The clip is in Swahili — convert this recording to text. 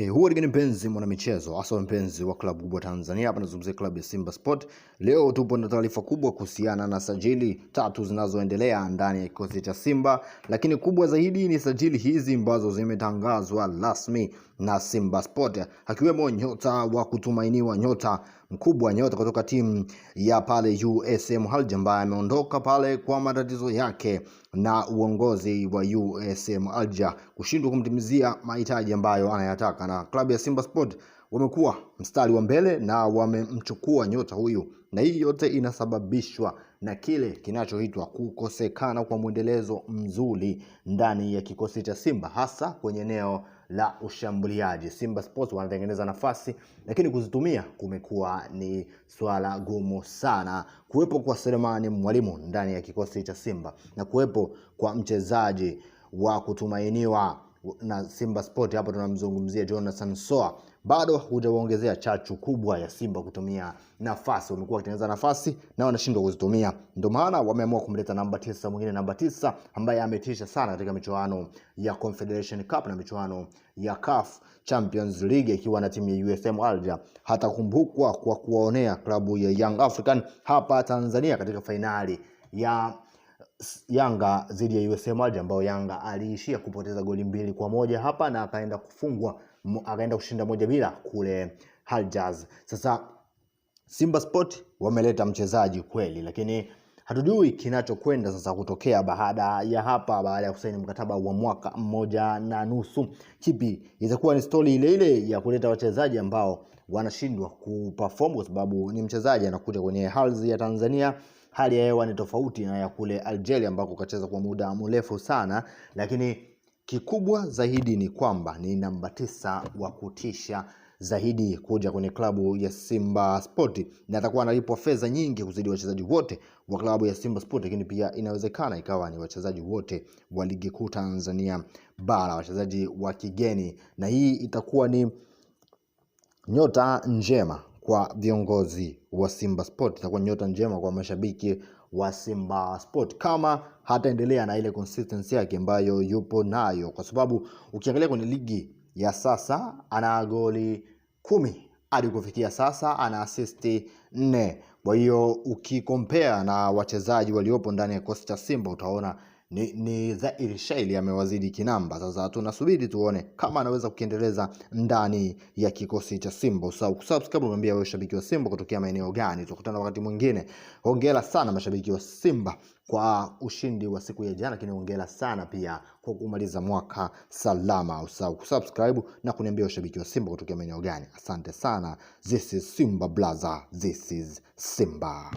Huwa ni mpenzi mwana michezo, hasa mpenzi wa klabu kubwa Tanzania. Hapa nazungumzia klabu ya Simba Sport. Leo tupo na taarifa kubwa kuhusiana na sajili tatu zinazoendelea ndani ya kikosi cha Simba, lakini kubwa zaidi ni sajili hizi ambazo zimetangazwa rasmi na Simba Sport, akiwemo nyota wa kutumainiwa, nyota mkubwa, nyota kutoka timu ya pale USM Alger ambaye ameondoka pale kwa matatizo yake na uongozi wa USM Alger kushindwa kumtimizia mahitaji ambayo anayataka, na klabu ya Simba Sport wamekuwa mstari wa mbele na wamemchukua nyota huyu, na hii yote inasababishwa na kile kinachoitwa kukosekana kwa mwendelezo mzuri ndani ya kikosi cha Simba, hasa kwenye eneo la ushambuliaji. Simba Sports wanatengeneza nafasi, lakini kuzitumia kumekuwa ni swala gumu sana. Kuwepo kwa Selemani Mwalimu ndani ya kikosi cha Simba na kuwepo kwa mchezaji wa kutumainiwa na Simba Sport, hapo tunamzungumzia Jonathan Soa, bado hujaongezea chachu kubwa ya Simba kutumia nafasi. Wamekuwa wakitengeneza nafasi na wanashindwa kuzitumia, ndio maana wameamua kumleta namba 9 mwingine, namba 9 ambaye ametisha sana katika michuano ya Confederation Cup na michuano ya CAF Champions League ikiwa na timu ya USM Alger. Hatakumbukwa kwa kuwaonea klabu ya Young African hapa Tanzania katika fainali ya Yanga dhidi ya USM Alger, ambao Yanga aliishia kupoteza goli 2-1 hapa na akaenda kufungwa, akaenda kushinda 1-0 kule Alger. Sasa Simba Sport wameleta mchezaji kweli, lakini hatujui kinachokwenda sasa kutokea baada ya kusaini mkataba wa mwaka 1.5. Kipi itakuwa ni story ile ile ya kuleta wachezaji ambao wanashindwa kuperform kwa sababu ni mchezaji anakuja kwenye ardhi ya Tanzania. Hali ya hewa ni tofauti na ya kule Algeria ambako kacheza kwa muda mrefu sana, lakini kikubwa zaidi ni kwamba ni namba 9 wa kutisha zaidi kuja kwenye klabu ya Simba Sport, na atakuwa analipwa fedha nyingi kuzidi wachezaji wote wa klabu ya Simba Sport, lakini pia inawezekana ikawa ni wachezaji wote wa ligi kuu Tanzania bara, wachezaji wa kigeni, na hii itakuwa ni nyota njema kwa viongozi wa Simba Sport, itakuwa nyota njema kwa mashabiki wa Simba Sport kama hataendelea na ile consistency yake ambayo yupo nayo, kwa sababu ukiangalia kwenye ligi ya sasa ana goli 10 hadi kufikia sasa, ana assist 4. Kwa hiyo ukikompare na wachezaji waliopo ndani ya kikosi cha Simba utaona ni dhahiri shaili amewazidi kinamba. Sasa tunasubiri tuone kama anaweza kukiendeleza ndani ya kikosi cha Simba. Usahau kusubscribe, mwambie wewe shabiki wa Simba kutokea maeneo gani. Tukutana wakati mwingine. Hongera sana mashabiki wa Simba kwa ushindi wa siku ya jana, lakini hongera sana pia kwa kumaliza mwaka salama. Usahau kusubscribe na kuniambia shabiki wa Simba kutokea maeneo gani. Asante sana. This is Simba Blaza. This is Simba.